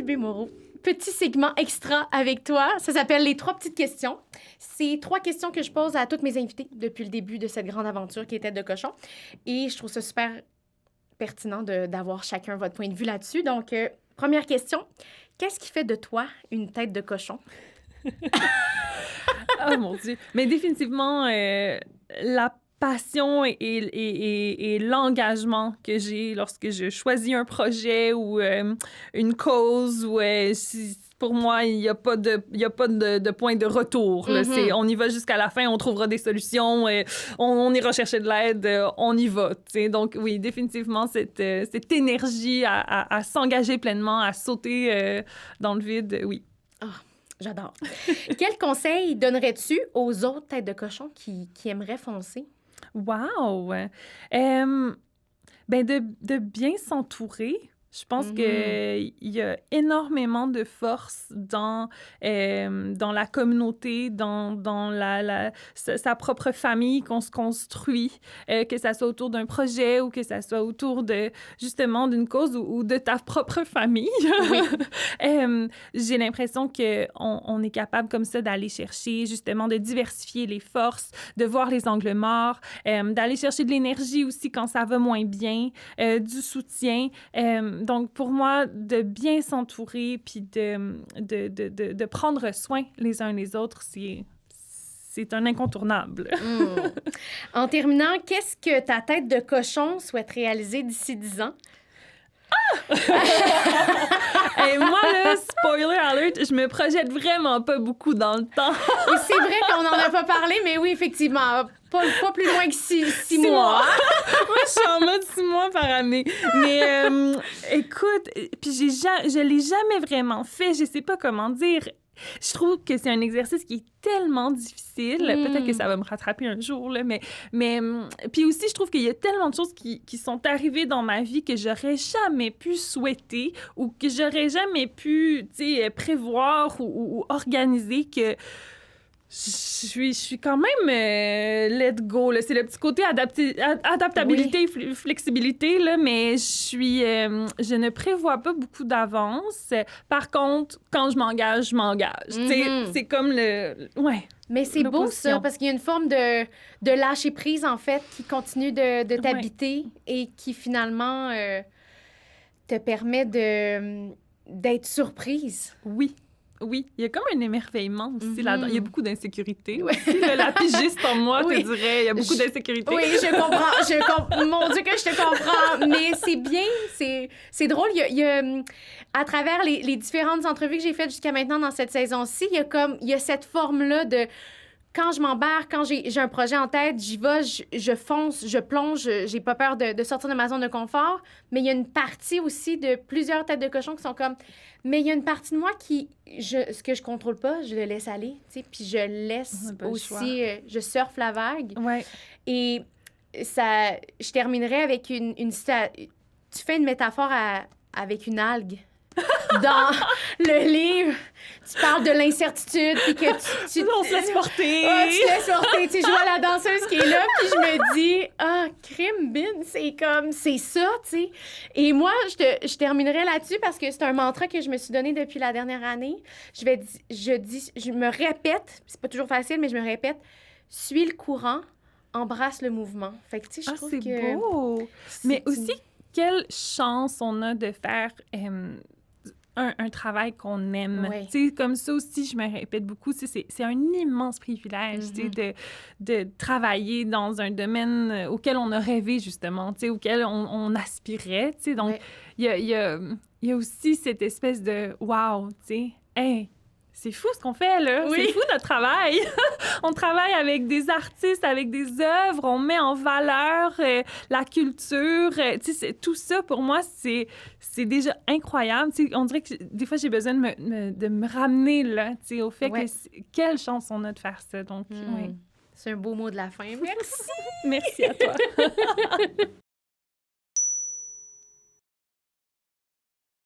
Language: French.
Philbé Moreau. Petit segment extra avec toi. Ça s'appelle les 3 petites questions. C'est 3 questions que je pose à toutes mes invités depuis le début de cette grande aventure qui est Tête de cochon. Et je trouve ça super pertinent d'avoir chacun votre point de vue là-dessus. Donc, première question. Qu'est-ce qui fait de toi une tête de cochon? Oh mon Dieu! Mais définitivement, la passion et l'engagement que j'ai lorsque je choisis un projet ou une cause où pour moi, il n'y a pas de point de retour. Là. Mm-hmm. On y va jusqu'à la fin, on trouvera des solutions, on ira chercher de l'aide, on y va. T'sais. Donc oui, définitivement, cette énergie à s'engager pleinement, à sauter dans le vide, oui. Oh, j'adore. Quel conseil donnerais-tu aux autres têtes de cochon qui aimeraient foncer? Wow! Ben de bien s'entourer. Je pense qu'il y a énormément de force dans la communauté, dans sa propre famille qu'on se construit, que ça soit autour d'un projet ou que ça soit autour justement d'une cause ou de ta propre famille. Oui. J'ai l'impression qu'on est capable comme ça d'aller chercher, justement, de diversifier les forces, de voir les angles morts, d'aller chercher de l'énergie aussi quand ça va moins bien, du soutien. Donc, pour moi, de bien s'entourer puis de prendre soin les uns les autres, c'est un incontournable. En terminant, qu'est-ce que ta tête de cochon souhaite réaliser d'ici 10 ans? Et moi, là, spoiler alert, je me projette vraiment pas beaucoup dans le temps. Et c'est vrai qu'on n'en a pas parlé, mais oui, effectivement, pas plus loin que 6 mois. Moi, je suis en mode 6 mois par année. Mais écoute, puis je l'ai jamais vraiment fait, je sais pas comment dire. Je trouve que c'est un exercice qui est tellement difficile. Peut-être que ça va me rattraper un jour, là, mais puis aussi, je trouve qu'il y a tellement de choses qui sont arrivées dans ma vie que j'aurais jamais pu souhaiter ou que j'aurais jamais pu, tu sais, prévoir ou organiser que je suis quand même let go. Là. C'est le petit côté adaptabilité et flexibilité, là, mais je ne prévois pas beaucoup d'avance. Par contre, quand je m'engage, je m'engage. C'est comme ouais. Mais c'est beau, ça, parce qu'il y a une forme de lâcher prise, en fait, qui continue de t'habiter et qui, finalement, te permet d'être surprise. Oui, il y a comme un émerveillement aussi là-dedans. Il y a beaucoup d'insécurité aussi. La pigiste en moi, te dirais, il y a beaucoup d'insécurité. Oui, je comprends. Mon Dieu que je te comprends. Mais c'est bien, c'est drôle. Il y a à travers les différentes entrevues que j'ai faites jusqu'à maintenant dans cette saison-ci, il y a cette forme-là de... Quand je m'embarque, quand j'ai un projet en tête, j'y vais, je fonce, je plonge, j'ai pas peur de sortir de ma zone de confort. Mais il y a une partie aussi de plusieurs têtes de cochon qui sont comme... Mais il y a une partie de moi ce que je contrôle pas, je le laisse aller, tu sais, puis je laisse aussi... je surfe la vague. Ouais. Et je terminerai avec une tu fais une métaphore avec une algue. Dans le livre, tu parles de l'incertitude, puis que on se laisse porter. Tu te laisses porter. Tu sais, je vois la danseuse qui est là, puis je me dis, crime, bin, c'est ça, tu sais. Et moi, je terminerai là-dessus parce que c'est un mantra que je me suis donné depuis la dernière année. Je me répète, c'est pas toujours facile, mais je me répète, suis le courant, embrasse le mouvement. Fait que, tu sais, je trouve que... c'est beau! Mais aussi, quelle chance on a de faire... un travail qu'on aime. Ouais. Tu sais, comme ça aussi, je me répète beaucoup, c'est un immense privilège, tu sais, de travailler dans un domaine auquel on a rêvé, justement, tu sais, auquel on aspirait, tu sais. Donc, il y a aussi cette espèce de « wow », tu sais, « hey ». C'est fou ce qu'on fait, là. Oui. C'est fou notre travail. On travaille avec des artistes, avec des œuvres, on met en valeur la culture. Tu sais, tout ça, pour moi, c'est déjà incroyable. Tu sais, on dirait que des fois, j'ai besoin de me ramener, là, tu sais, au fait que quelle chance on a de faire ça. Donc, oui. C'est un beau mot de la fin. Merci! Merci à toi.